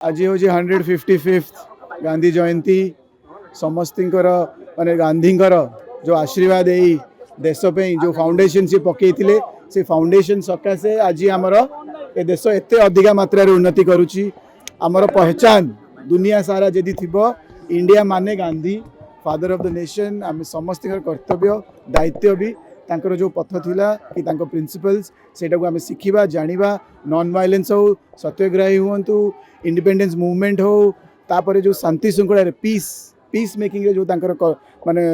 आज हूँ 155th गांधी जयंती समस्त माने गांधी जो आशीर्वाद यही देश पे जो फाउंडेशन से पकई से फाउंडेशन सकाशे आज आमर ए देश एत अधिका मात्रा उन्नति करुच्ची आमर पहचान दुनिया सारा जदि थी इंडिया माने Gandhi father of the nation आम समस्त कर्तव्य दायित्व भी तांकर जो पथ थिला कि तांको प्रिंसिपल्स सेटा को आम शिखा जानिबा नॉन वायलेंस हो सत्याग्रही हूँ इंडिपेंडेंस मूवमेंट हो तापर जो शांति श्रृंखला पीस मेकिंग रे जो तांकर माने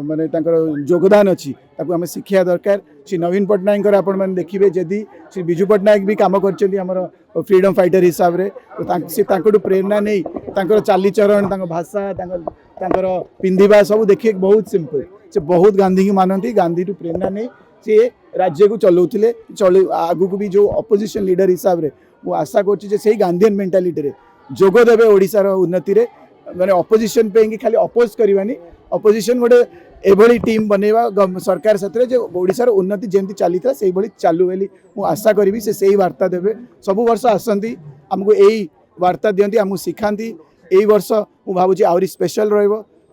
माने तांकर योगदान अच्छी ताको आम शिखा दरकार श्री नवीन पट्टनायक आपण मैंने देखिए जदि श्री बिजू पट्टनायक भी काम कर फ्रीडम फाइटर हिसाब से तो से प्रेरणा नहीं तांकर चालीचरण भाषा तांकर पिंधिबा सब देखिए बहुत सिंपल से बहुत गांधी की मानती गांधी टू प्रेरणा नहीं सी राज्य को चलाउले आगु को भी जो अपोजिशन लीडर हिसाब से वो आशा कर गांधीयन मेंटालिटी रे जोग देवे ओडिशार उन्नति रे माने अपोजिशन पे खाली अपोज करवानी अपोजिशन गोटे एभली टीम बनवा सरकार साथ जो ओडिशार उन्नति जमी चली था से चालू बोली मुझे आशा करी से वार्ता देवे सबु वर्ष आसती आमको यही वार्ता दिखती आमको शिखाती यही वर्ष मुझे भावुँ आहरी स्पेशल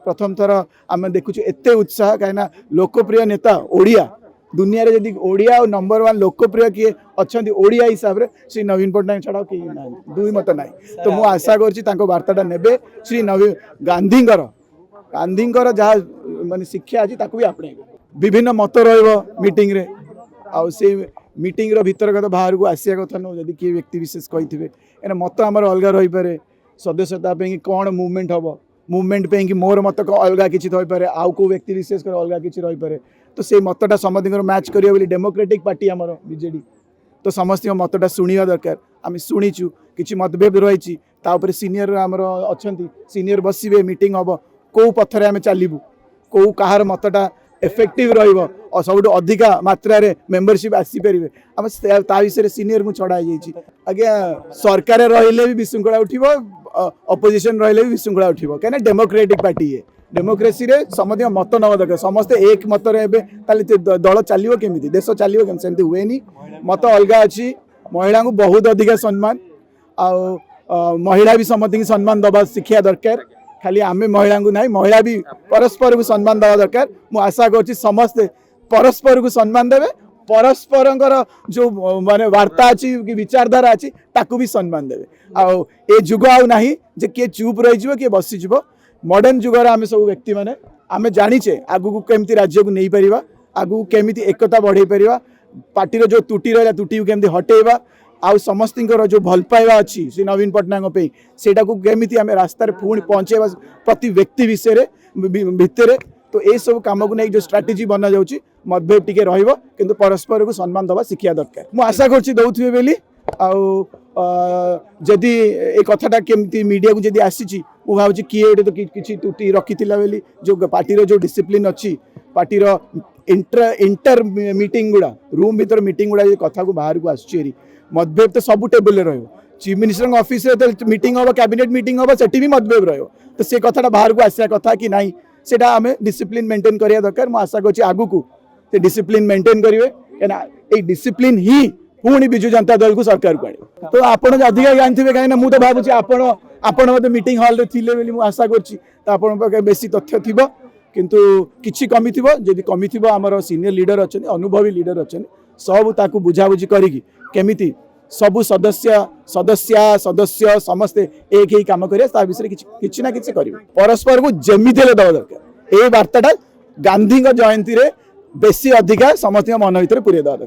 प्रथम थर आम देखुचु एत उत्साह कहीं लोकप्रिय नेता ओडिया दुनिया रे जदि ओडिया और नंबर 1 लोकप्रिय किए अच्छा ओडिया हिसाब से श्री नवीन पट्टनायक छड़ा कहीं ना दुई मत ना तो मुझे आशा कर वार्ताटा ने श्री नवीन गांधींकर जहाँ माने शिक्षा अच्छी ताकू भी आपणे विभिन्न मत मीटिंग रे आउ से मीटिंग रो भीतर बाहर को आसिया कथा नो जदि किए व्यक्ति विशेष कही मत आमर अलग रही पारे सदस्यता कौन मूवमेंट हम मूवमेंट पे कि मोर मत अलग किसी पारे आउ को व्यक्ति विशेष कर अलग किसी रही पारे तो से मतटा समस्त मैच करियो बोली डेमोक्रेटिक पार्टी आमर बीजेडी तो समस्त मतटा शुणा दरकार आम शुणीचु किसी मतभेद रही तापर सीनियर आमर अच्छा सीनियर बसवे मीटिंग हम कौ पथरे आम चलू कौ कहार मतटा एफेक्टिव और सब अधिका मात्रा मेंबरशिप आसीपर आम विषय सीनियर को छड़ाई आज्ञा सरकार रही भी विशृंखला उठब अपोजिशन रही भी विशृंखला उठब कहीं डेमोक्रेटिक पार्टी है डेमोक्रेसी रे समस्त मत नवा दरकार समस्ते एक मत दल चलो केमी देश चलो केमी सेमती हुए मत अलग अच्छी महिला को बहुत अधिका सम्मान महिला भी समस्त सम्मान दबा शिक्षा दरकार खाली आम महिला को नहीं महिला भी परस्पर को सम्मान दवा दरकार मु आशा कर समस्ते परस्पर को सम्मान देवे परस्पर जो माने वार्ता अच्छी कि विचारधारा अच्छी ताकू भी सम्मान देवे आउ ए जुग आउ नहीं जे किए चुप रही किए बसीज मॉडर्न जुगर आम सब व्यक्ति मैंने आम जाचे आगू को केमती राज्य को नहीं पारिबा आगू केमती एकता बढ़े पारिबा पार्टी जो त्रुटि रहा त्रुटि को केमती हटेबा आउ समस्त जो भल पाइबा अच्छी श्री नवीन पट्टनायक सेटा को केमिति आम रास्ता पुणी पहुँचेबा प्रति व्यक्ति विषय भितर तो ये सब कम को नहीं जो स्ट्राटेजी बना जाऊँगी मतभेद टी रु परस्पर को सम्मान दवा शिक्षा दरकार मुझे आशा करुवे बोली जदि ए कथाटा केमती मीडिया को जदि आसी भाव किए तो किसी त्रुटि रखी बोली जो पार्टी जो डिसिप्लिन अच्छी पार्टी इंटर मीटिंग गुड़ा रूम भीतर मीटिंग गुड़ा कथा को बाहर को आसुरी मतभेद तो सब टेबल चीफ मिनिस्टर ऑफिस रे तो मीटिंग हम कैबिनेट मीटिंग हम सेठी भी मतभेद तो से कथाटा बाहर को आसा कथा कि नहीं सेटा आम डिसिप्लिन मेंटेन करिया दरकार मुझे आशा कर आगु को डिसिप्लिन मेंटेन करेंगे कहीं डिसिप्लिन ही पुणी बिजु जनता दल को सरकार को आने तो आप अधिका जानते कहीं मुझे भावुँ आपण मत मीटिंग हॉल थे मुझे आशा कर बेसी तथ्य थी किंतु किछि कमी थी जदि कमी थी आमर सीनियर लीडर अच्छा अनुभवी लीडर अच्छा सब ताकू बुझाबुझी करी केमिति सबु सदस्य समस्ते एक ही काम करिया विषय किछि ना किछि करिवे परस्पर को जेमिति दवा दरकार ए वार्ताटा गांधी जयंती रे बेसी अधिका समस्त मन भीतर पुरे दवा दरकार।